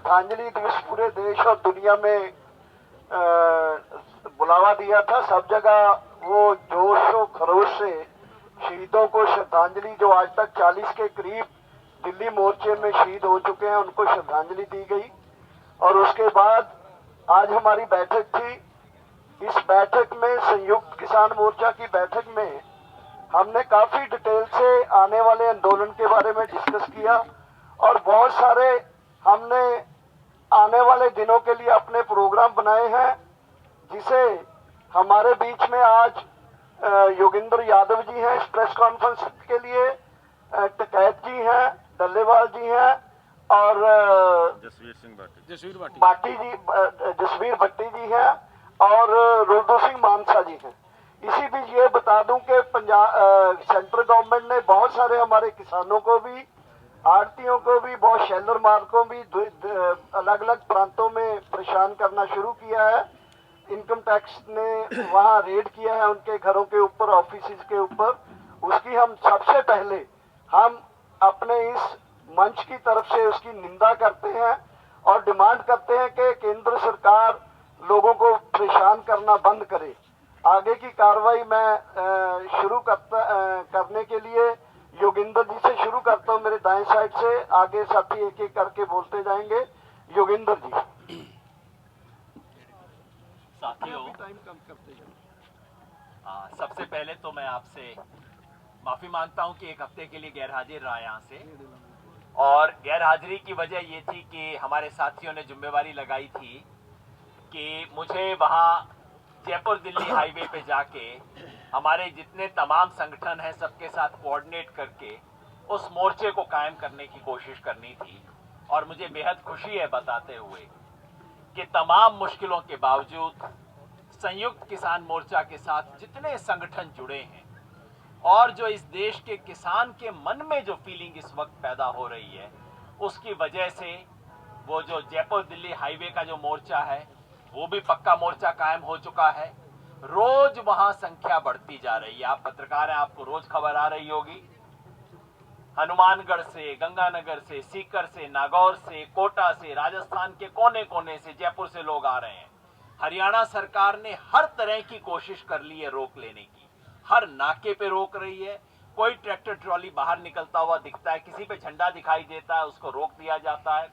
श्रद्धांजलि दिवस पूरे देश और दुनिया में बुलावा दिया था। सब जगह वो जोश और खरोश से शहीदों को श्रद्धांजलि, जो आज तक 40 के करीब दिल्ली मोर्चे में शहीद हो चुके हैं, उनको श्रद्धांजलि दी गई। और उसके बाद आज हमारी बैठक थी। इस बैठक में, संयुक्त किसान मोर्चा की बैठक में, हमने काफी डिटेल से आने वाले आंदोलन के बारे में डिस्कस किया और बहुत सारे हमने आने वाले दिनों के लिए अपने प्रोग्राम बनाए हैं, जिसे हमारे बीच में आज योगेंद्र यादव जी हैं इस प्रेस कॉन्फ्रेंस के लिए, टिकैत जी हैं, डल्लेवाल जी हैं और जसवीर भट्टी जी हैं और रुलदू सिंह मानसा जी हैं। इसी बीच ये बता दूं कि पंजाब सेंट्रल गवर्नमेंट ने बहुत सारे हमारे किसानों को भी, आड़तियों को भी, बहुत शेलर मार्कों भी अलग अलग प्रांतों में परेशान करना शुरू किया है। इनकम टैक्स ने वहां रेड किया है उनके घरों के ऊपर, ऑफिस के ऊपर। उसकी हम सबसे पहले हम अपने इस मंच की तरफ से उसकी निंदा करते हैं और डिमांड करते हैं कि केंद्र सरकार लोगों को परेशान करना बंद करे। आगे की कार्रवाई मैं शुरू करने के लिए योगेंद्र जी से शुरू करता हूं। मेरे दाएं साइड से आगे साथी एक एक करके बोलते जाएंगे। योगेंद्र जी। साथियों, टाइम कम करते जाएंगे। सबसे पहले तो मैं आपसे माफी मांगता हूं कि एक हफ्ते के लिए गैर हाजिर रहा यहाँ से, और गैर हाजिरी की वजह ये थी कि हमारे साथियों ने जिम्मेवारी लगाई थी कि मुझे वहाँ जयपुर दिल्ली हाईवे पे जाके हमारे जितने तमाम संगठन हैं सबके साथ कोऑर्डिनेट करके उस मोर्चे को कायम करने की कोशिश करनी थी। और मुझे बेहद खुशी है बताते हुए कि तमाम मुश्किलों के बावजूद संयुक्त किसान मोर्चा के साथ जितने संगठन जुड़े हैं और जो इस देश के किसान के मन में जो फीलिंग इस वक्त पैदा हो रही है, उसकी वजह से वो जो जयपुर दिल्ली हाईवे का जो मोर्चा है वो भी पक्का मोर्चा कायम हो चुका है। रोज वहां संख्या बढ़ती जा रही है। आप पत्रकार हैं, आपको रोज खबर आ रही होगी। हनुमानगढ़ से, गंगानगर से, सीकर से, नागौर से, कोटा से, राजस्थान के कोने कोने से, जयपुर से लोग आ रहे हैं। हरियाणा सरकार ने हर तरह की कोशिश कर ली है रोक लेने की, हर नाके पे रोक रही है। कोई ट्रैक्टर ट्रॉली बाहर निकलता हुआ दिखता है, किसी पे झंडा दिखाई देता है, उसको रोक दिया जाता है।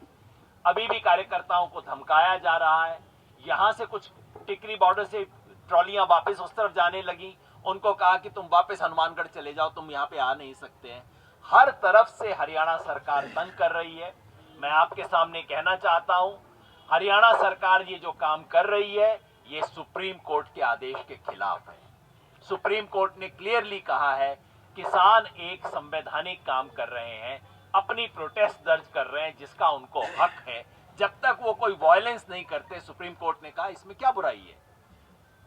अभी भी कार्यकर्ताओं को धमकाया जा रहा है। यहां से कुछ टिकरी बॉर्डर से ट्रॉलियां वापस उस तरफ जाने लगी, उनको कहा कि तुम वापस हनुमानगढ़ चले जाओ, तुम यहाँ पे आ नहीं सकते हैं। हर तरफ से हरियाणा सरकार तंग कर रही है। मैं आपके सामने कहना चाहता हूं, हरियाणा सरकार ये जो काम कर रही है ये सुप्रीम कोर्ट के आदेश के खिलाफ है। सुप्रीम कोर्ट ने क्लियरली कहा है किसान एक संवैधानिक काम कर रहे हैं, अपनी प्रोटेस्ट दर्ज कर रहे हैं जिसका उनको हक है, जब तक वो कोई वायलेंस नहीं करते। सुप्रीम कोर्ट ने कहा इसमें क्या बुराई है।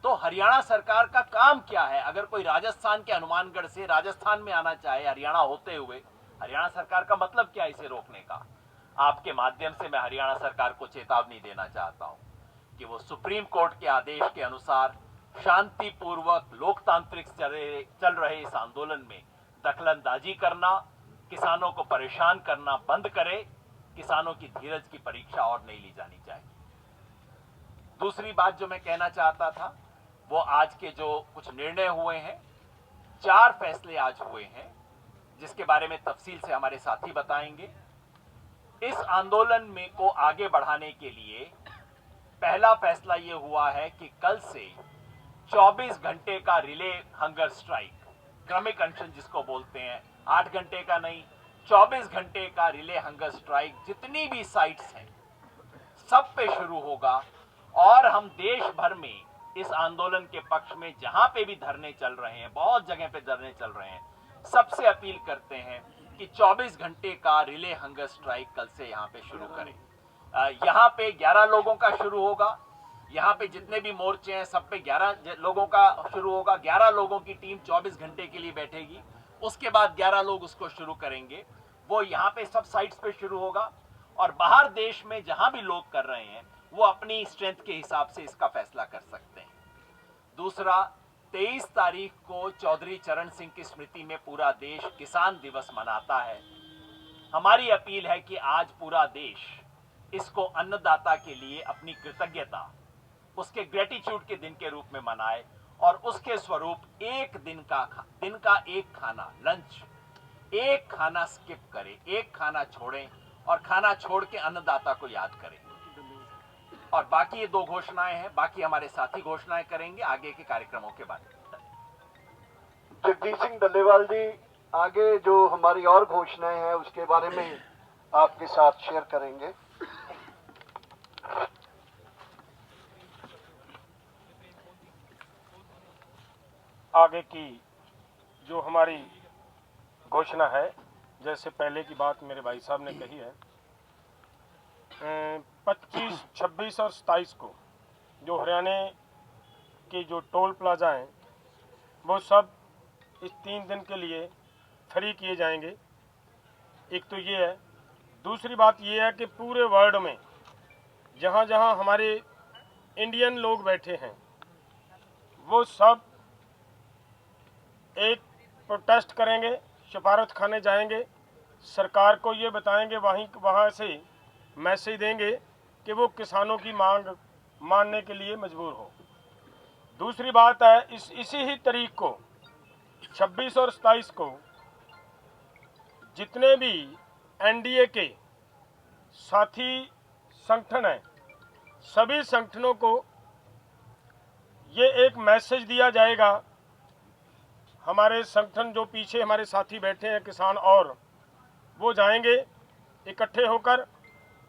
तो हरियाणा सरकार का काम क्या है? अगर कोई राजस्थान के हनुमानगढ़ से राजस्थान में आना चाहे हरियाणा होते हुए, हरियाणा सरकार का मतलब क्या है इसे रोकने का? आपके माध्यम से मैं हरियाणा सरकार को चेतावनी देना चाहता हूं कि वो सुप्रीम कोर्ट के आदेश के अनुसार शांतिपूर्वक लोकतांत्रिक चल रहे इस आंदोलन में दखलंदाजी करना, किसानों को परेशान करना बंद करे। किसानों की धीरज की परीक्षा और नहीं ली जानी चाहिए। दूसरी बात जो मैं कहना चाहता था वो आज के जो कुछ निर्णय हुए हैं, 4 फैसले आज हुए हैं जिसके बारे में तफसील से हमारे साथी बताएंगे। इस आंदोलन में को आगे बढ़ाने के लिए पहला फैसला ये हुआ है कि कल से 24 घंटे का रिले हंगर स्ट्राइक, क्रमिक अनशन जिसको बोलते हैं, 8 घंटे का नहीं, 24 घंटे का रिले हंगर स्ट्राइक जितनी भी साइट्स हैं सब पे शुरू होगा। और हम देश भर में इस आंदोलन के पक्ष में जहां पे भी धरने चल रहे हैं, बहुत जगह पे धरने चल रहे हैं, सबसे अपील करते हैं कि 24 घंटे का रिले हंगर स्ट्राइक कल से यहां पे शुरू करें। यहां पे 11 लोगों का शुरू होगा। यहां पे जितने भी मोर्चे हैं सब पे 11 लोगों का शुरू होगा। 11 लोगों की टीम 24 घंटे के लिए बैठेगी। उसके बाद 11 लोग उसको शुरू करेंगे। वो यहाँ पे सब साइट्स पे शुरू होगा और बाहर देश में जहां भी लोग कर रहे हैं वो अपनी स्ट्रेंथ के हिसाब से इसका फैसला कर सकते हैं। दूसरा, 23 तारीख को चौधरी चरण सिंह की स्मृति में पूरा देश किसान दिवस मनाता है। हमारी अपील है कि आज पूरा देश इसको अन्नदाता के लिए अपनी कृतज्ञता, उसके ग्रेटिट्यूड के दिन के रूप में मनाए और उसके स्वरूप एक दिन का एक खाना, लंच, एक खाना स्किप करें, एक खाना छोड़ें और खाना छोड़ के अन्नदाता को याद करें। और बाकी ये 2 घोषणाएं हैं, बाकी हमारे साथी घोषणाएं करेंगे आगे के कार्यक्रमों के बारे में। जगदीश सिंह डल्लेवाल जी आगे जो हमारी और घोषणाएं हैं उसके बारे में आपके साथ शेयर करेंगे। आगे की जो हमारी घोषणा है, जैसे पहले की बात मेरे भाई साहब ने कही है, 25, 26 और 27 को जो हरियाणा के जो टोल प्लाजा हैं वो सब इस 3 दिन के लिए फ्री किए जाएंगे। एक तो ये है। दूसरी बात ये है कि पूरे वर्ल्ड में जहाँ जहाँ हमारे इंडियन लोग बैठे हैं वो सब एक प्रोटेस्ट करेंगे, शफारत खाने जाएंगे, सरकार को ये बताएंगे, वहाँ से मैसेज देंगे कि वो किसानों की मांग मानने के लिए मजबूर हो। दूसरी बात है, इसी ही तारीख को 26 और 27 को जितने भी एनडीए के साथी संगठन हैं, सभी संगठनों को ये एक मैसेज दिया जाएगा। हमारे संगठन जो पीछे हमारे साथी बैठे हैं किसान, और वो जाएंगे इकट्ठे होकर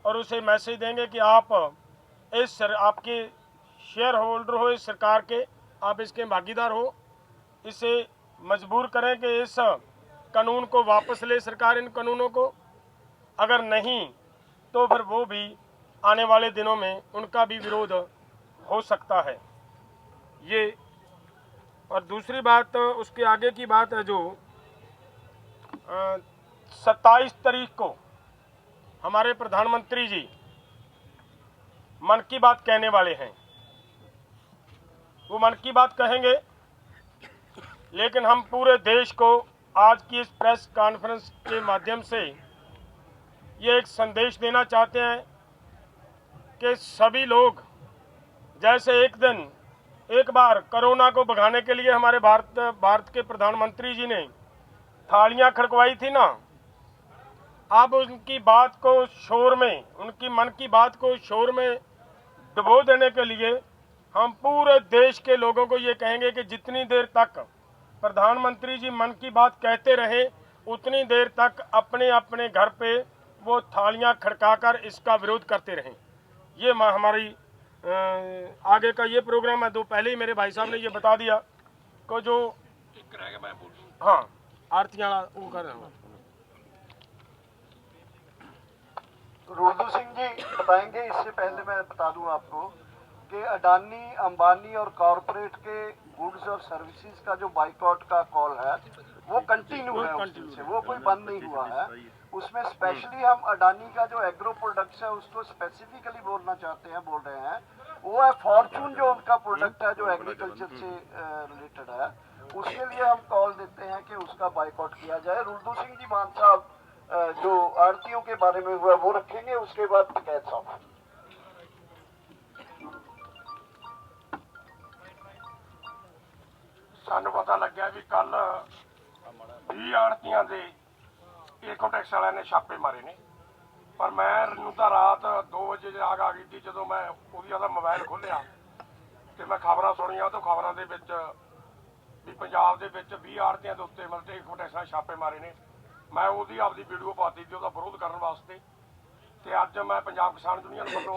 और उसे मैसेज देंगे कि आप आपके शेयर होल्डर हो इस सरकार के, आप इसके भागीदार हो, इसे मजबूर करें कि इस कानून को वापस ले सरकार, इन कानूनों को। अगर नहीं तो फिर वो भी आने वाले दिनों में उनका भी विरोध हो सकता है ये। और दूसरी बात, उसके आगे की बात है जो 27 तारीख को हमारे प्रधानमंत्री जी मन की बात कहने वाले हैं। वो मन की बात कहेंगे, लेकिन हम पूरे देश को आज की इस प्रेस कॉन्फ्रेंस के माध्यम से ये एक संदेश देना चाहते हैं कि सभी लोग, जैसे एक बार कोरोना को भगाने के लिए हमारे भारत के प्रधानमंत्री जी ने थालियां खड़कवाई थी ना, अब उनकी बात को शोर में, उनकी मन की बात को शोर में डुबो देने के लिए हम पूरे देश के लोगों को ये कहेंगे कि जितनी देर तक प्रधानमंत्री जी मन की बात कहते रहे, उतनी देर तक अपने अपने घर पे वो थालियां खड़काकर इसका विरोध करते रहें। ये हमारी आगे का ये प्रोग्राम है। दो पहले ही मेरे भाई साहब ने ये बता दिया को जो हाँ आरतियां वो कर रहे हैं। रुल्दू सिंह जी बताएंगे। इससे पहले मैं बता दूं आपको कि अडानी, अंबानी और कॉरपोरेट के गुड्स और सर्विसेज का जो बाइकआउट का कॉल है वो कंटिन्यू है, उस दिन से वो कोई बंद नहीं हुआ है। उसमें स्पेशली हम अडानी का जो एग्रो प्रोडक्ट्स है उसको स्पेसिफिकली बोल रहे हैं। वो है फॉर्चून, जो उनका प्रोडक्ट है जो एग्रीकल्चर से रिलेटेड है, उसके लिए हम कॉल देते हैं कि उसका बाइकआउट किया जाए। रुल्दू सिंह जी मान साहब जो आड़तियों के बारे में हुआ वो रखेंगे, उसके बाद कैद साहब। सानू पता लग्या भी कल 20 आड़तियां दे इनकम टैक्स वाले ने छापे मारे ने, पर मैं तो रात 2 वजे जाग आ गई थी। जो मैं ਉਹਦਾ मोबाइल खोलिया तो मैं खबरां सुनिया, तो खबरां दे विच भी पंजाब दे विच 20 आड़तियां दे उत्ते मतलब इनकम टैक्स वाले छापे मारे ने। मैं ਉਹਦੀ ਆਪਦੀ वीडियो पाती थी ਉਹਦਾ विरोध करने वास्ते। तो अज मैं पंजाब किसान यूनियन वालों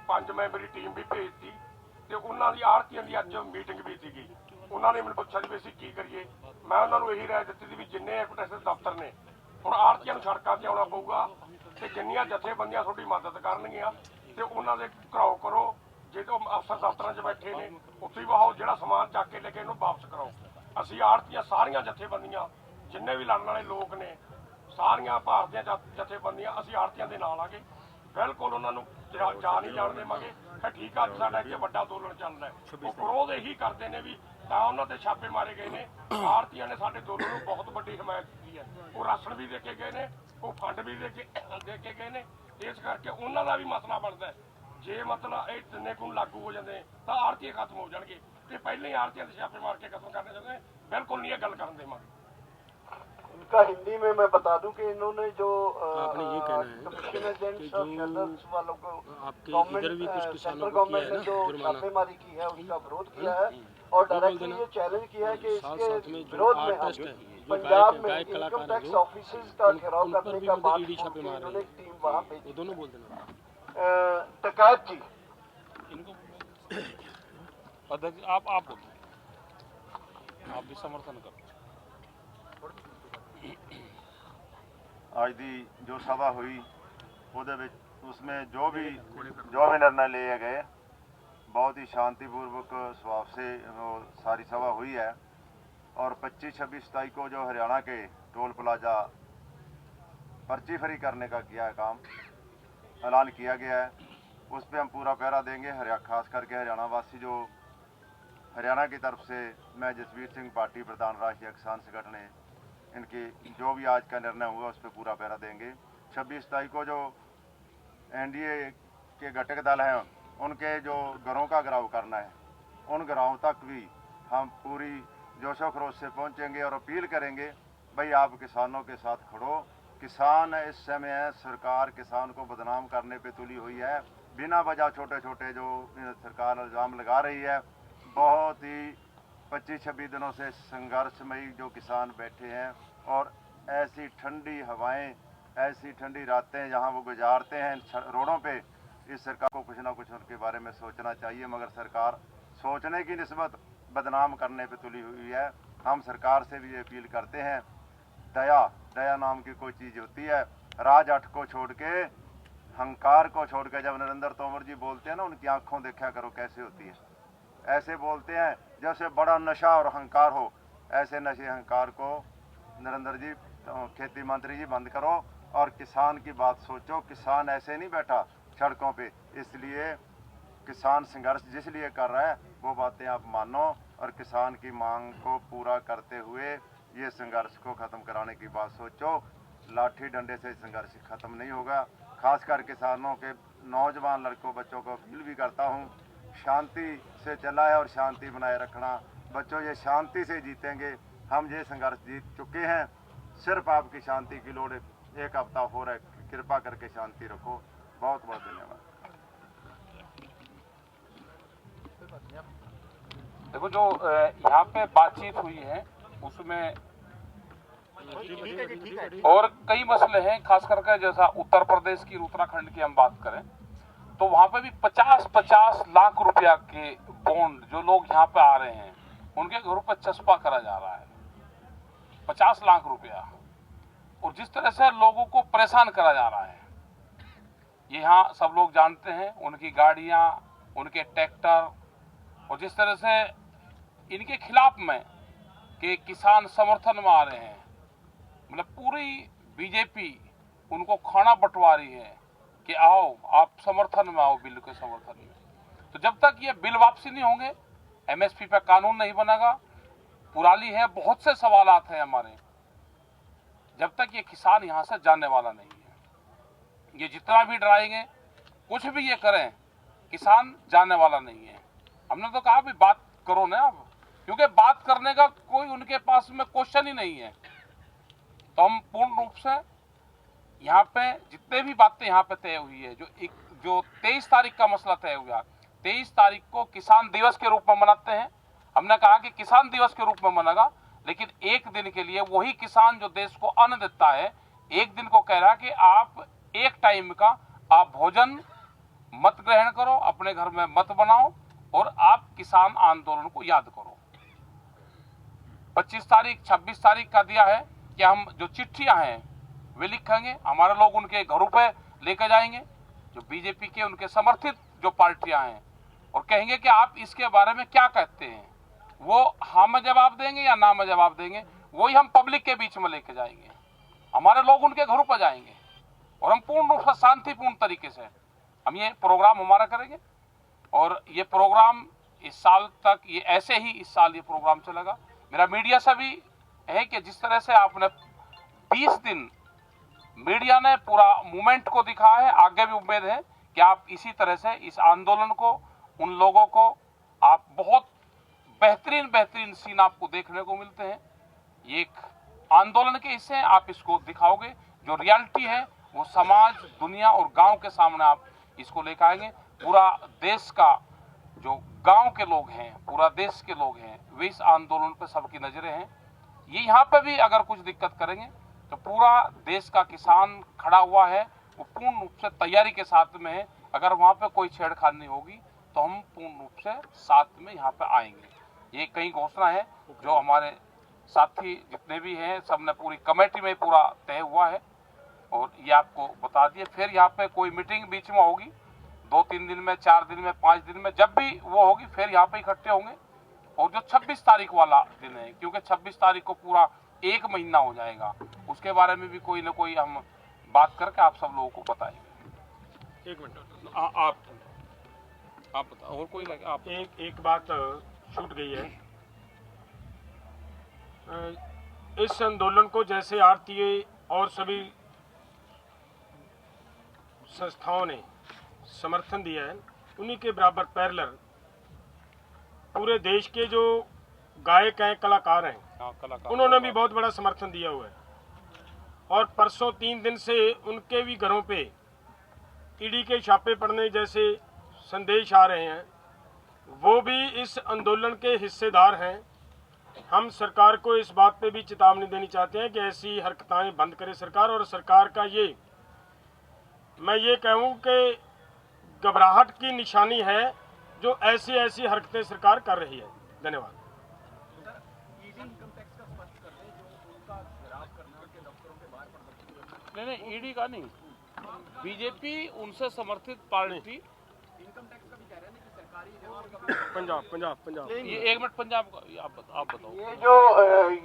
5 मैंबरी टीम भी भेजती, तो उन्होंने आड़तियां की अज मीटिंग भी थी। उन्होंने मैंने पूछा भी असीं की करिए। मैं उन्होंने यही राय दी थी भी जिन्ने इनकम टैक्स दफ्तर ने ਹੁਣ ਆੜਤੀਆਂ ਨੂੰ ਸੜਕਾਂ 'ਤੇ ਆਉਣਾ ਪਊਗਾ ਤੇ ਜਿੰਨੀਆਂ ਜਥੇਬੰਦੀਆਂ ਤੁਹਾਡੀ ਮਦਦ ਕਰਨਗੀਆਂ ਤੇ ਉਹਨਾਂ ਦੇ ਘਰਾਓ ਕਰੋ। ਜੇ ਤੋਂ ਅਫਸਰ ਦਫ਼ਤਰਾਂ 'ਚ ਬੈਠੇ ਨੇ ਉੱਥੇ ਹੀ ਬਹਾਓ, ਜਿਹੜਾ ਸਮਾਨ ਚੱਕ ਕੇ ਲੈ ਕੇ ਇਹਨੂੰ ਵਾਪਸ ਕਰਾਓ। ਅਸੀਂ ਆੜਤੀਆਂ ਸਾਰੀਆਂ ਜਥੇਬੰਦੀਆਂ ਜਿੰਨੇ ਵੀ ਲੜਨ ਵਾਲੇ ਲੋਕ ਨੇ, ਸਾਰੀਆਂ ਭਾਰਤ ਦੀਆਂ ਜਥੇਬੰਦੀਆਂ ਅਸੀਂ ਆੜਤੀਆਂ ਦੇ ਨਾਲ ਆਗੇ। ਬਿਲਕੁਲ ਉਹਨਾਂ ਨੂੰ ਜਾ ਨਹੀਂ ਜਾਣ ਦੇਵਾਂਗੇ। ਠੀਕ ਆ, ਸਾਡਾ ਇੱਥੇ ਵੱਡਾ ਅੰਦੋਲਨ ਚੱਲਦਾ ਹੈ। ਉਹ ਵਿਰੋਧ ਇਹੀ ਕਰਦੇ ਨੇ ਵੀ ਤਾਂ ਉਹਨਾਂ ਤੇ ਛਾਪੇ ਮਾਰੇ ਗਏ ਨੇ। ਆੜਤੀਆਂ ਨੇ ਸਾਡੇ ਅੰਦੋਲਨ ਨੂੰ ਬਹੁਤ ਵੱਡੀ ਹਮਾਇਤ ਕੀਤੀ ਹੈ। ਉਹ ਰਾਸ਼ਨ ਵੀ ਦੇ ਕੇ ਗਏ ਨੇ, ਉਹ ਫੰਡ ਵੀ ਦੇ ਕੇ ਗਏ ਨੇ, ਇਸ ਕਰਕੇ ਉਹਨਾਂ ਦਾ ਵੀ ਮਸਲਾ ਬਣਦਾ ਹੈ। ਜੇ ਮਤਲਬ ਇਹ ਤਿੰਨੇ ਕਾਨੂੰਨ ਲਾਗੂ ਹੋ ਜਾਂਦੇ ਤਾਂ ਆੜ੍ਹਤੀ ਖਤਮ ਹੋ ਜਾਣਗੇ ਤੇ ਪਹਿਲਾਂ ਹੀ ਆੜ੍ਹਤੀਆਂ ਦੇ ਛਾਪੇ मार के खत्म करने चाहते हैं। बिल्कुल नहीं ये गल कर देवांगे। उनका हिंदी में मैं बता दूं कि इन्होंने जो आपने ये कहना है कमीशन एजेंट्स कि और जो शेल्टर्स वालों को आपके इधर भी कुछ किसानों सेंट्रल को किया गवर्नमेंट है ने ना जो जुर्माना, छापेमारी की है उसका विरोध किया है और डायरेक्टली ये चैलेंज किया है कि साथ इसके साथ में जो विरोध में हम आर्टिस्ट है, जो पंजाब में गायक इनकम कलाकार टैक्स हैं जो, ऑफिसर्स का उन घेराव पर करने भी का मतलब बात ईडी छापे मार इन्होंने रहे एक टीम वहाँ वो भेजी। दोनों बोल देना टकैत जी इनको। अध्यक्ष आप बोलो, आप भी समर्थन करो। ਅੱਜ ਦੀ ਜੋ ਸਭਾ ਹੋਈ ਉਹਦੇ ਵਿੱਚ ਉਸमें जो भी निर्णय लिए गए बहुत ही शांतिपूर्वक स्वभाव से वो सारी सभा हुई है। और 25, 26, 27 को जो हरियाणा के टोल प्लाजा पर्ची फ्री करने का किया है काम, ऐलान किया गया है, उस पर हम पूरा पहरा देंगे। खास करके हरियाणा वासी जो हरियाणा की तरफ से मैं जसवीर सिंह पार्टी प्रधान राष्ट्रीय किसान संगठन है, इनकी जो भी आज का निर्णय हुआ उस पर पूरा पहरा देंगे। 26 तारीख को जो एनडीए के घटक दल हैं उनके जो घरों का घेराव करना है, उन घरों तक भी हम पूरी जोशो खरोश से पहुंचेंगे और अपील करेंगे भाई आप किसानों के साथ खड़ो। किसान इस समय सरकार किसान को बदनाम करने पे तुली हुई है। बिना वजह छोटे छोटे जो सरकार इल्ज़ाम लगा रही है, बहुत ही 25-26 दिनों से संघर्षमयी जो किसान बैठे हैं और ऐसी ठंडी हवाएं, ऐसी ठंडी रातें जहां वो गुजारते हैं रोडों पे, इस सरकार को कुछ ना कुछ उनके बारे में सोचना चाहिए। मगर सरकार सोचने की निस्बत बदनाम करने पे तुली हुई है। हम सरकार से भी अपील करते हैं, दया नाम की कोई चीज़ होती है। राजअठ को छोड़ के, हंकार को छोड़ के जब नरेंद्र तोमर जी बोलते हैं ना, उनकी आंखों देखा करो कैसे होती है। ऐसे बोलते हैं जैसे बड़ा नशा और अहंकार हो। ऐसे नशे अहंकार को नरेंद्र जी, खेती मंत्री जी, बंद करो और किसान की बात सोचो। किसान ऐसे नहीं बैठा सड़कों पे, इसलिए किसान संघर्ष जिस लिए कर रहा है वो बातें आप मानो और किसान की मांग को पूरा करते हुए ये संघर्ष को ख़त्म कराने की बात सोचो। लाठी डंडे से संघर्ष खत्म नहीं होगा। खासकर किसानों के नौजवान लड़कों बच्चों को अपील भी करता हूँ, शांति से चला है और शांति बनाए रखना। बच्चों ये शांति से जीतेंगे। हम ये संघर्ष जीत चुके हैं, सिर्फ आपकी शांति की लोड़ है। एक हफ्ता हो रहा है, कृपा करके शांति रखो। बहुत बहुत धन्यवाद। देखो जो यहाँ पे बातचीत हुई है उसमें और कई मसले हैं, खास करके जैसा उत्तर प्रदेश की, उत्तराखंड की हम बात करें तो वहाँ पे भी 50-50 लाख रुपया के बॉन्ड जो लोग यहाँ पे आ रहे हैं उनके घरों पर चस्पा करा जा रहा है। 50 लाख रुपया, और जिस तरह से लोगों को परेशान करा जा रहा है, ये यहाँ सब लोग जानते हैं। उनकी गाड़ियाँ, उनके ट्रैक्टर, और जिस तरह से इनके खिलाफ में कि किसान समर्थन में आ रहे हैं, मतलब पूरी बीजेपी उनको खाना बंटवा रही है कि आओ आप समर्थन में आओ, बिल के समर्थन में। तो जब तक ये बिल वापसी नहीं होंगे, एमएसपी पे कानून नहीं बनेगा, पुरानी है, बहुत से सवालात हैं हमारे, जब तक ये किसान यहाँ से जाने वाला नहीं है। ये जितना भी डराएंगे, कुछ भी ये करें, किसान जाने वाला नहीं है। हमने तो कहा भी बात करो ना आप, क्योंकि बात करने का कोई उनके पास में क्वेश्चन ही नहीं है। तो हम पूर्ण रूप से यहाँ पे जितने भी बातें यहाँ पे तय हुई है, जो 23 तारीख का मसला तय हुआ, 23 तारीख को किसान दिवस के रूप में मनाते हैं। हमने कहा कि किसान दिवस के रूप में मनागा, लेकिन एक दिन के लिए वही किसान जो देश को अन्न देता है, एक दिन को कह रहा है कि आप एक टाइम का आप भोजन मत ग्रहण करो, अपने घर में मत बनाओ और आप किसान आंदोलन को याद करो। 25 तारीख 26 तारीख का दिया है कि हम जो चिट्ठियां हैं वे लिखेंगे, हमारे लोग उनके घरों पे लेकर जाएंगे, जो बीजेपी के उनके समर्थित जो पार्टियां हैं, और कहेंगे कि आप इसके बारे में क्या कहते हैं। वो हाँ में जवाब देंगे या ना में जवाब देंगे, वही हम पब्लिक के बीच में लेके जाएंगे। हमारे लोग उनके घरों पर जाएंगे और हम पूर्ण रूप से शांतिपूर्ण तरीके से हम ये प्रोग्राम हमारा करेंगे। और ये प्रोग्राम इस साल तक, ये ऐसे ही इस साल ये प्रोग्राम चलेगा। मेरा मीडिया से भी है कि जिस तरह से आपने 20 दिन मीडिया ने पूरा मूवमेंट को दिखाया है। आगे भी उम्मीद है कि आप इसी तरह से इस आंदोलन को, उन लोगों को, आप बहुत बेहतरीन सीन आपको देखने को मिलते हैं। ये एक आंदोलन के हिस्से हैं, आप इसको दिखाओगे। जो रियलिटी है वो समाज, दुनिया और गांव के सामने आप इसको लेकर आएंगे। पूरा देश का जो गांव के लोग हैं, पूरा देश के लोग हैं, वे इस आंदोलन पर सबकी नजरें हैं। ये यहाँ पे भी अगर कुछ दिक्कत करेंगे तो पूरा देश का किसान खड़ा हुआ है, वो पूर्ण रूप से तैयारी के साथ में है। अगर वहाँ पे कोई छेड़खानी होगी तो हम पूर्ण रूप से साथ में यहाँ पे आएंगे। ये कई घोषणा है जो हमारे साथी जितने भी हैं सबने पूरी कमेटी में पूरा तय हुआ है और ये आपको बता दिए। फिर यहाँ पे कोई मीटिंग बीच में होगी 2-3 दिन में, 4 दिन में, 5 दिन में, जब भी वो होगी फिर यहाँ पे इकट्ठे होंगे। और जो 26 तारीख वाला दिन है, क्योंकि 26 तारीख को पूरा 1 महीना हो जाएगा, उसके बारे में भी कोई ना कोई हम बात करके आप सब लोगों को बताएंगे। 1 मिनट आप बताओ। और कोई लगे आप? एक बात छूट गई है। इस आंदोलन को जैसे आरटीए और सभी संस्थाओं ने समर्थन दिया है, उन्हीं के बराबर पैरेलल पूरे देश के जो गायक हैं, कलाकार हैं, उन्होंने भी बहुत बड़ा समर्थन दिया हुआ है। और परसों 3 दिन से उनके भी घरों पे ईडी के छापे पड़ने जैसे संदेश आ रहे हैं। वो भी इस आंदोलन के हिस्सेदार हैं। हम सरकार को इस बात पे भी चेतावनी देनी चाहते हैं कि ऐसी हरकतें बंद करे सरकार। और सरकार का मैं ये कहूँ कि घबराहट की निशानी है जो ऐसी हरकतें सरकार कर रही है। धन्यवाद। नहीं, ईडी का नहीं, बीजेपी उनसे समर्थित पार्टी। पंजाब ये 1 मिनट, पंजाब का आप बताओ।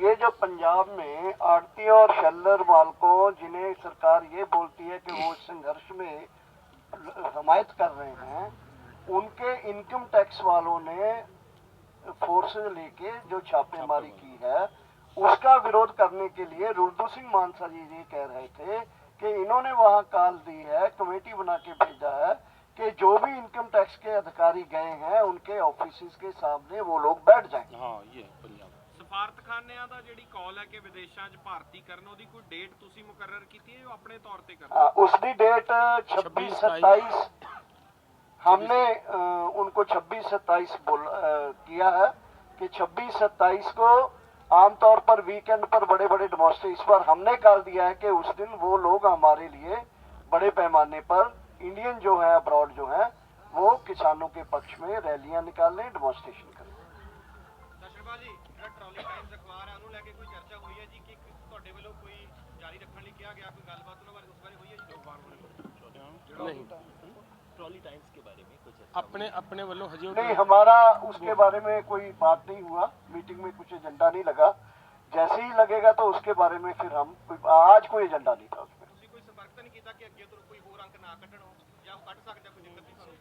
ये जो पंजाब में आड़ती और शेल्लर मालकों, जिन्हें सरकार ये बोलती है कि वो संघर्ष में हमायत कर रहे हैं, उनके इनकम टैक्स वालों ने फोर्सेज लेके जो छापेमारी की है, उसका विरोध करने के लिए रुलदू सिंह मानसा जी ये कह रहे थे कि इन्होंने वहां कॉल दी है, कमेटी बना के भेजा है कि जो भी इनकम टैक्स के अधिकारी गए हैं उनके ऑफिस के सामने वो लोग बैठ जाएं। हाँ, ये पंजाब ਸਫਾਰਤਖਾਨਿਆਂ ਦਾ ਜਿਹੜੀ ਕਾਲ ਹੈ ਕਿ ਵਿਦੇਸ਼ਾਂ 'ਚ ਭਾਰਤੀ ਕਰਨ, ਉਹਦੀ ਕੋਈ ਡੇਟ ਤੁਸੀਂ ਮੁਕਰਰ ਕੀਤੀ ਹੈ ਜੋ ਆਪਣੇ ਤੌਰ ਤੇ ਕਰਨਾ? उसकी डेट 26-27 हमने उनको 26-27 किया है कि 26-27 को आमतौर पर वीकेंड पर बड़े बड़े डेमोन्स्ट्रेशन, इस बार हमने कॉल दिया है कि उस दिन वो लोग हमारे लिए बड़े पैमाने पर इंडियन जो है अब्रॉड जो है वो किसानों के पक्ष में रैलियां निकालें, डेमोन्स्ट्रेशन करें। ਦਸ਼ਰਪਾਲ ਜੀ, ਜਿਹੜਾ ਟਰਾਲੀ ਟਾਈਮਸ ਅਖਬਾਰ ਹੈ ਉਹਨੂੰ ਲੈ ਕੇ ਕੋਈ ਚਰਚਾ ਹੋਈ ਹੈ ਜੀ ਕਿ ਤੁਹਾਡੇ ਵੱਲੋਂ ਕੋਈ ਜਾਰੀ ਰੱਖਣ ਲਈ ਕਿਹਾ ਗਿਆ, ਕੋਈ ਗੱਲਬਾਤ ਉਹਨਾਂ ਬਾਰੇ ਉਸ ਬਾਰੇ ਹੋਈ ਹੈ ਜੀ? नहीं, ट्रॉली टाइम्स के बारे में कुछ अपने वालों हजे नहीं, हमारा उसके बारे में कोई बात नहीं हुआ, मीटिंग में कुछ एजेंडा नहीं लगा। जैसे ही लगेगा तो उसके बारे में फिर हम आज कोई एजेंडा नहीं था उसमें। ਤੁਸੀਂ ਕੋਈ ਸੰਪਰਕ ਤਾਂ ਨਹੀਂ ਕੀਤਾ ਕਿ ਅੱਗੇ ਤੋਂ ਕੋਈ ਹੋਰ ਅੰਕ ਨਾ ਕੱਢਣ ਜਾਂ ਕੱਢ ਸਕਦਾ ਕੋਈ ਦਿੱਕਤ ਨਹੀਂ ਤੁਹਾਨੂੰ?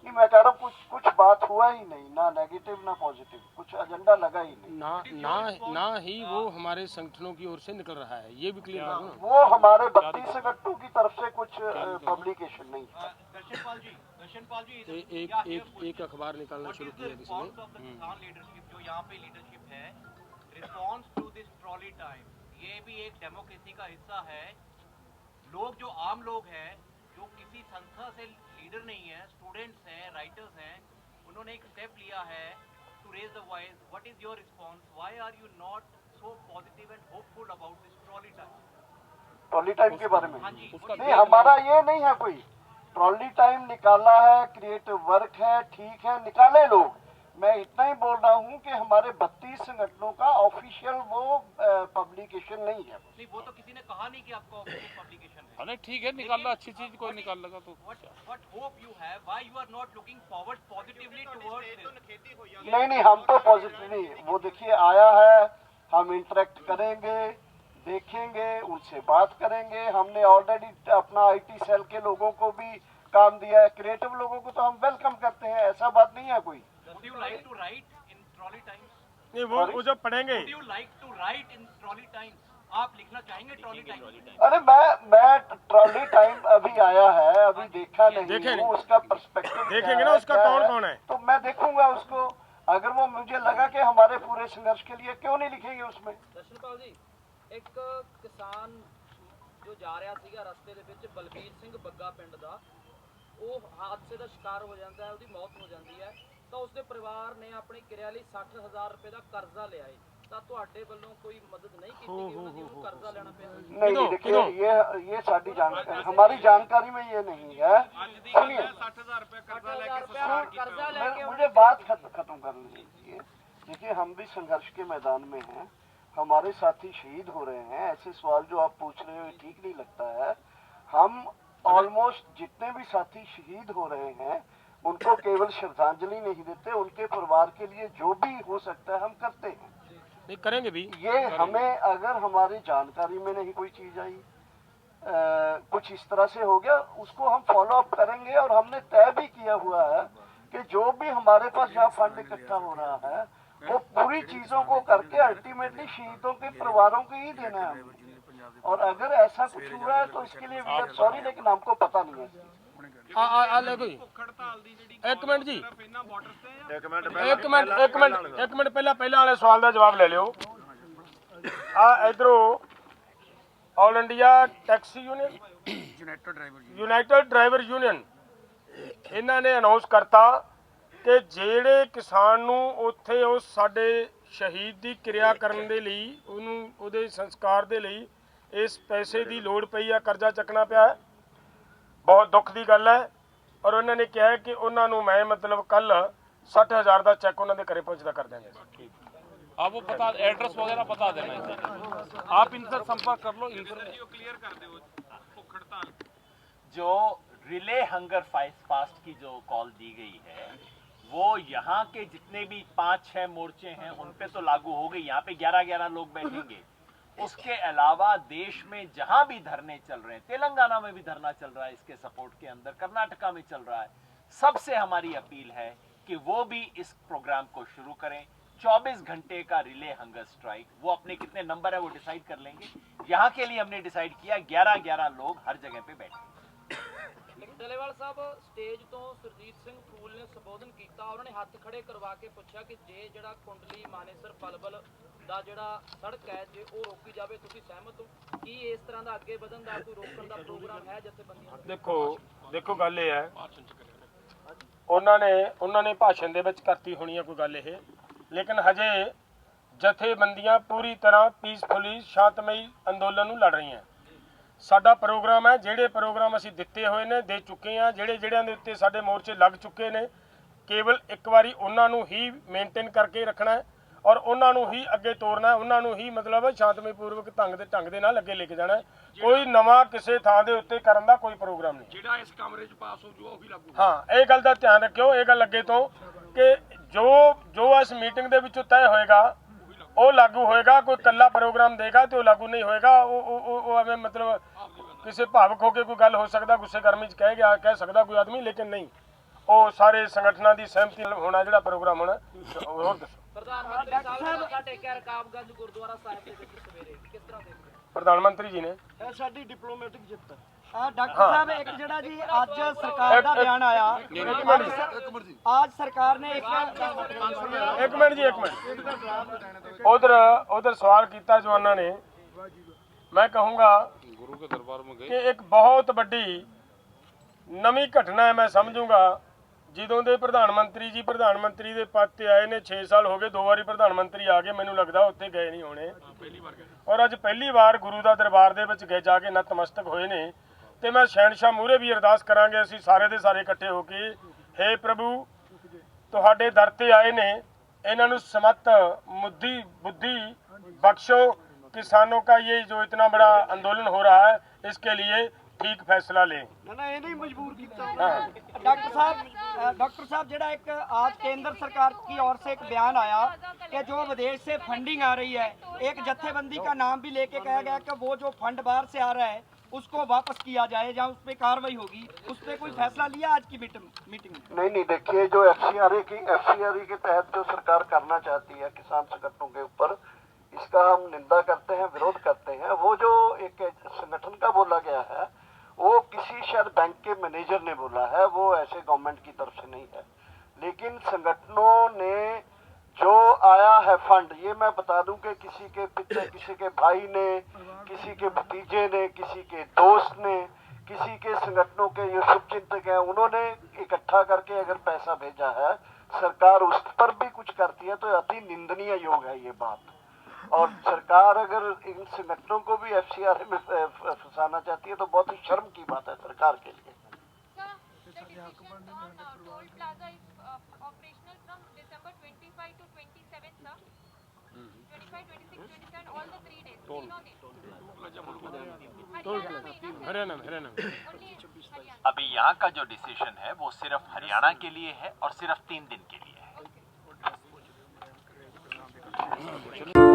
नहीं, मैं कह रहा हूँ कुछ बात हुआ ही नहीं, ना नेगेटिव ना पॉजिटिव, कुछ एजेंडा लगा ही नहीं। ना ही वो हमारे संगठनों की ओर से निकल रहा है, ये भी क्लियर करना। वो हमारे 32 संगठनों की तरफ से कुछ पब्लिकेशन नहीं है। दर्शनपाल जी, एक अखबार निकालना शुरू किया किसी ने। लीडरशिप जो यहाँ पे लीडरशिप है, response to this trolley time, ये भी एक डेमोक्रेसी का हिस्सा है। लोग जो आम लोग हैं, जो किसी संस्था से लीडर नहीं है, स्टूडेंट्स हैं, राइटर्स हैं, उन्होंने एक स्टेप लिया है to raise the voice. What is your response? Why are you not so positive and hopeful about this trolley time? Trolley time के बारे में हाँ जी, नहीं, हमारा ये नहीं है कोई ट्रॉली टाइम निकाला है, क्रिएटिव वर्क है, ठीक है, निकाले लोग। मैं इतना ही बोल रहा हूँ कि हमारे 32 संगठनों का ऑफिशियल वो पब्लिकेशन नहीं है। नहीं, वो तो किसी ने कहा नहीं कि आपका ऑफिशियल पब्लिकेशन है। अरे ठीक है, निकालना अच्छी चीज, कोई निकाल लगा तो। What hope you have? Why you are not looking forward positively towards this? नहीं, हम तो पॉजिटिवली, वो देखिए आया है, हम इंटरेक्ट करेंगे, देखेंगे, उनसे बात करेंगे। हमने ऑलरेडी अपना IT सेल के लोगों को भी काम दिया है, क्रिएटिव लोगों को तो हम वेलकम करते हैं, ऐसा बात नहीं है कोई। Would you like to write in trolley times? नहीं, वो जो पढ़ेंगे Would you like to write in trolley times? आप लिखना चाहेंगे ट्रॉली टाइम? अरे मैं ट्रॉली टाइम अभी आया है, अभी देखा नहीं देखेंगे। हूँ, उसका पर्सपेक्टिव देखेंगे ना उसका कौन है, तो मैं देखूंगा उसको। अगर वो मुझे लगा कि हमारे पूरे संघर्ष के लिए, क्यों नहीं लिखेंगे उसमें। ਦਰਸ਼ਨਪਾਲ ਜੀ, ਇੱਕ ਕਿਸਾਨ ਜੋ ਜਾ ਰਿਹਾ ਸੀਗਾ ਰਸਤੇ ਦੇ ਵਿੱਚ ਬਲਬੀਰ ਸਿੰਘ ਬੱਗਾ ਪਿੰਡ ਦਾ, ਉਹ ਹਾਦਸੇ ਦਾ ਸ਼ਿਕਾਰ ਹੋ ਜਾਂਦਾ ਹੈ, ਉਹਦੀ ਮੌਤ ਹੋ ਜਾਂਦੀ ਹੈ, ਤਾਂ ਉਸਦੇ ਪਰਿਵਾਰ ਨੇ ਆਪਣੀ ਕਿਰਿਆ ਲਈ 60,000 ਰੁਪਏ ਦਾ ਕਰਜ਼ਾ ਲਿਆ ਹੈ, ਤਾਂ ਤੁਹਾਡੇ ਵੱਲੋਂ ਕੋਈ ਮਦਦ ਨਹੀਂ ਕੀਤੀ ਗਈ ਉਹਨਾਂ ਦੀ, ਉਹਨੂੰ ਕਰਜ਼ਾ ਲੈਣਾ ਪਿਆ? नहीं देखिए, ये सारी जानकारी, हमारी जानकारी में ये नहीं है। सुनिए, 60,000 रुपया कर्जा लेके मुझे बात खत्म कर लीजिए। देखिए, हम भी संघर्ष के मैदान में हैं, हमारे साथी शहीद हो रहे हैं। ऐसे सवाल जो आप पूछ रहे हो ये ठीक नहीं लगता है। हम ऑलमोस्ट जितने भी साथी शहीद हो रहे हैं उनको केवल श्रद्धांजलि नहीं देते, उनके परिवार के लिए जो भी हो सकता है हम करते हैं। नहीं करेंगे भी। ये हमें, अगर हमारी जानकारी में नहीं कोई चीज आई, कुछ इस तरह से हो गया, उसको हम फॉलो अप करेंगे। और हमने तय भी किया हुआ है कि जो भी हमारे पास जहाँ फंड इकट्ठा हो रहा है वो पूरी चीजों को करके अल्टीमेटली शहीदों के परिवारों को ही देना है। और अगर ऐसा कुछ हुआ है तो इसके लिए वी आर सॉरी, लेकिन हमको पता नहीं है। आ ले कोई एक मिनट जी, एक मिनट ਪਹਿਲਾਂ ਵਾਲੇ ਸਵਾਲ ਦਾ ਜਵਾਬ ਲੈ ਲਿਓ। ਆ ਇਧਰੋਂ all India taxi union, United driver union, ਇਹਨਾਂ ਨੇ ਅਨਾਉਂਸ ਕਰਤਾ ਕਿ ਜਿਹੜੇ ਕਿਸਾਨ ਨੂੰ ਉੱਥੇ ਉਹ ਸਾਡੇ ਸ਼ਹੀਦ ਦੀ ਕਿਰਿਆ ਕਰਨ ਦੇ ਲਈ, ਉਹਨੂੰ ਉਹਦੇ ਸੰਸਕਾਰ ਦੇ ਲਈ ਇਸ ਪੈਸੇ ਦੀ ਲੋੜ ਪਈ ਆ, ਕਰਜ਼ਾ ਚੱਕਣਾ ਪਿਆ ਹੈ। ਬਹੁਤ ਦੁੱਖ ਦੀ ਗੱਲ ਹੈ। ਔਰ ਉਹਨਾਂ ਨੇ ਕਿਹਾ ਕਿ ਉਹਨਾਂ ਨੂੰ ਮੈਂ ਮਤਲਬ ਕੱਲ 60,000 ਦਾ ਚੈੱਕ ਉਹਨਾਂ ਦੇ ਘਰੇ ਪਹੁੰਚਦਾ कर देंगे। आप वो बता, एड्रेस वगैरह बता देना इनसे, आप इनसे संपर्क कर लो, इनसे क्लियर कर दो। जो रिले हंगर फास्ट की जो कॉल दी गई है वो यहाँ के जितने भी 5-6 मोर्चे हैं उन पे तो लागू हो गई। यहाँ पे 11-11 लोग बैठेंगे। उसके अलावा देश में जहां भी धरने चल रहे हैं, तेलंगाना में भी धरना चल रहा है इसके सपोर्ट के अंदर, कर्नाटका में चल रहा है, सबसे हमारी अपील है कि वो भी इस प्रोग्राम को शुरू करें। 24 घंटे का रिले हंगर स्ट्राइक, वो अपने कितने नंबर है वो डिसाइड कर लेंगे। यहाँ के लिए हमने डिसाइड किया 11-11 लोग हर जगह पे बैठे। ਡੱਲੇਵਾਲ ਸਾਹਿਬ, ਸਟੇਜ ਤੋਂ ਸੁਰਜੀਤ ਸਿੰਘ ਫੂਲ ਨੇ ਸੰਬੋਧਨ ਕੀਤਾ, ਉਹਨਾਂ ਨੇ ਹੱਥ ਖੜੇ ਕਰਵਾ ਕੇ ਪੁੱਛਿਆ ਕਿ ਜੇ ਜਿਹੜਾ ਕੁੰਡਲੀ ਮਾਨੇਸਰ ਪਲਵਲ ਦਾ ਜਿਹੜਾ ਸੜਕ ਹੈ ਜੇ ਉਹ ਰੋਕੀ ਜਾਵੇ, ਤੁਸੀਂ ਸਹਿਮਤ ਹੋ? ਕੀ ਇਸ ਤਰ੍ਹਾਂ ਦਾ ਅੱਗੇ ਵਧਣ ਦਾ ਕੋਈ ਰੋਕਣ ਦਾ ਪ੍ਰੋਗਰਾਮ ਹੈ ਜਥੇਬੰਦੀਆਂ ਦਾ? ਦੇਖੋ ਗੱਲ ਇਹ ਹੈ, ਉਹਨਾਂ ਨੇ ਭਾਸ਼ਣ ਦੇ ਵਿੱਚ ਕਰਤੀ ਹੋਣੀ ਹੈ ਕੋਈ ਗੱਲ ਇਹ, ਲੇਕਿਨ ਹਜੇ ਜਥੇਬੰਦੀਆਂ ਪੂਰੀ ਤਰ੍ਹਾਂ ਪੀਸਫੁਲੀ ਸ਼ਾਂਤਮਈ ਅੰਦੋਲਨ ਨੂੰ ਲੜ ਰਹੀਆਂ। ਸਾਡਾ ਪ੍ਰੋਗਰਾਮ ਹੈ, ਜਿਹੜੇ ਪ੍ਰੋਗਰਾਮ ਅਸੀਂ ਦਿੱਤੇ ਹੋਏ ਨੇ ਦੇ ਚੁੱਕੇ ਹਾਂ, ਜਿਹੜਿਆਂ ਦੇ ਉੱਤੇ ਸਾਡੇ ਮੋਰਚੇ ਲੱਗ ਚੁੱਕੇ ਨੇ, ਕੇਵਲ ਇੱਕ ਵਾਰੀ ਉਹਨਾਂ ਨੂੰ ਹੀ ਮੇਨਟੇਨ ਕਰਕੇ ਰੱਖਣਾ ਹੈ ਔਰ ਉਹਨਾਂ ਨੂੰ ਹੀ ਅੱਗੇ ਤੋਰਨਾ ਹੈ, ਉਹਨਾਂ ਨੂੰ ਹੀ ਮਤਲਬ ਸ਼ਾਂਤਮਈ ਪੂਰਵਕ ਢੰਗ ਦੇ ਨਾਲ ਅੱਗੇ ਲੈ ਕੇ ਜਾਣਾ ਹੈ। ਕੋਈ ਨਵਾਂ ਕਿਸੇ ਥਾਂ ਦੇ ਉੱਤੇ ਕਰਨ ਦਾ ਕੋਈ ਪ੍ਰੋਗਰਾਮ ਨਹੀਂ। ਜਿਹੜਾ ਇਸ ਕਮਰੇ 'ਚ ਪਾਸ ਹੋ ਜੂ ਉਹ ਵੀ ਲੱਗੂ। ਹਾਂ, ਇਹ ਗੱਲ ਦਾ ਧਿਆਨ ਰੱਖਿਓ। ਇਹ ਗੱਲ ਅੱਗੇ ਤੋਂ ਕਿ ਜੋ ਇਸ ਮੀਟਿੰਗ ਦੇ ਵਿੱਚੋਂ ਤੈਅ ਹੋਏਗਾ ਉਹ ਲਾਗੂ ਹੋਏਗਾ। ਕੋਈ ਕੱਲਾ ਪ੍ਰੋਗਰਾਮ ਦੇਗਾ ਤੇ ਉਹ ਲਾਗੂ ਨਹੀਂ ਹੋਏਗਾ। ਉਹ ਐਵੇਂ ਮਤਲਬ ਕਿਸੇ ਭਾਵਕ ਹੋ ਕੇ ਕੋਈ ਗੱਲ ਹੋ ਸਕਦਾ, ਗੁੱਸੇ ਗਰਮੀ 'ਚ ਕਹਿ ਸਕਦਾ ਕੋਈ ਆਦਮੀ, ਲੇਕਿਨ ਨਹੀਂ, ਉਹ ਸਾਰੇ ਸੰਗਠਨਾਂ ਦੀ ਸਹਿਮਤੀ ਨਾਲ ਹੋਣਾ ਜਿਹੜਾ ਪ੍ਰੋਗਰਾਮ ਹੋਣਾ। ਹੋਰ ਦੱਸੋ। ਪ੍ਰਧਾਨ ਮੰਤਰੀ ਸਾਹਿਬ ਨੇ ਮੱਥਾ ਟੇਕਿਆ ਰਕਾਬਗੰਜ ਗੁਰਦੁਆਰਾ ਸਾਹਿਬ ਦੇ ਵਿੱਚ ਸਵੇਰੇ, ਕਿਸ ਤਰ੍ਹਾਂ ਦੇਖਦੇ ਹੋ? ਪ੍ਰਧਾਨ ਮੰਤਰੀ ਜੀ ਨੇ ਇਹ ਸਾਡੀ ਡਿਪਲੋਮੈਟਿਕ ਜਿੱਤ ਹੈ। डॉक्टर साहब, एक जड़ा जी आज सरकार का बयान आया, आज सरकार ने एक मिनट उधर सवाल किया जवाना ने। मैं कहूँगा गुरु के दरबार में कि एक बहुत बड़ी नवी घटना है। मैं समझूंगा ਜਦੋਂ ਦੇ ਪ੍ਰਧਾਨ ਮੰਤਰੀ ਦੇ ਪਦ ਤੇ ਆਏ ਨੇ 6 ਸਾਲ ਹੋ ਗਏ, 2 ਵਾਰੀ ਪ੍ਰਧਾਨ ਮੰਤਰੀ ਆ ਗਏ, ਮੈਨੂੰ ਲੱਗਦਾ ਉੱਥੇ ਗਏ ਨਹੀਂ ਹੋਣੇ ਔਰ ਅੱਜ ਪਹਿਲੀ ਵਾਰ ਗੁਰੂ ਦਾ ਦਰਬਾਰ ਦੇ ਵਿੱਚ ਗਏ, ਜਾ ਕੇ ਨਤਮਸਤਕ ਹੋਏ ਨੇ। ਤੇ ਮੈਂ ਸ਼ਹਿਨशाह ਮੂਹਰੇ ਵੀ ਅਰਦਾਸ ਕਰਾਂਗੇ ਅਸੀਂ ਸਾਰੇ ਦੇ ਸਾਰੇ ਇਕੱਠੇ ਹੋ ਕੇ, हे ਪ੍ਰਭੂ ਤੁਹਾਡੇ ਦਰ ਤੇ ਆਏ ਨੇ, ਇਹਨਾਂ ਨੂੰ ਸਮਤ बुद्धि बख्शो, किसानों का ये जो इतना बड़ा आंदोलन हो रहा है इसके लिए ठीक फैसला लें। डॉक्टर साहब जड़ा एक आज केंद्र सरकार की ओर से एक बयान आया कि जो विदेश से फंडिंग आ रही है, एक जत्थेबंदी का नाम भी लेके कहा गया कि वो जो फंड बाहर से आ रहा है उसको वापस किया जाए या उस पर कार्रवाई होगी, उस पर कोई फैसला लिया आज की मीटिंग में? नहीं, देखिए जो एफसीआरए के तहत जो सरकार करना चाहती है किसान संगठनों के ऊपर, उसका हम निंदा करते हैं, विरोध करते हैं। वो जो एक संगठन का बोला गया है वो किसी शायद बैंक के मैनेजर ने बोला है, वो ऐसे गवर्नमेंट की तरफ से नहीं है। लेकिन संगठनों ने जो आया है फंड, ये मैं बता दूं कि किसी के पिता, किसी के भाई ने, किसी के भतीजे ने, किसी के दोस्त ने, किसी के संगठनों के जो शुभचिंतक हैं उन्होंने इकट्ठा करके अगर पैसा भेजा है, सरकार उस पर भी कुछ करती है तो अति निंदनीय योग है ये बात। और सरकार अगर इन संगठनों को भी एफसीआर में फंसाना चाहती है तो बहुत ही शर्म की बात है सरकार के लिए। हरियाणा अभी यहाँ का जो डिसीजन है वो सिर्फ हरियाणा के लिए है और सिर्फ 3 दिन के लिए है।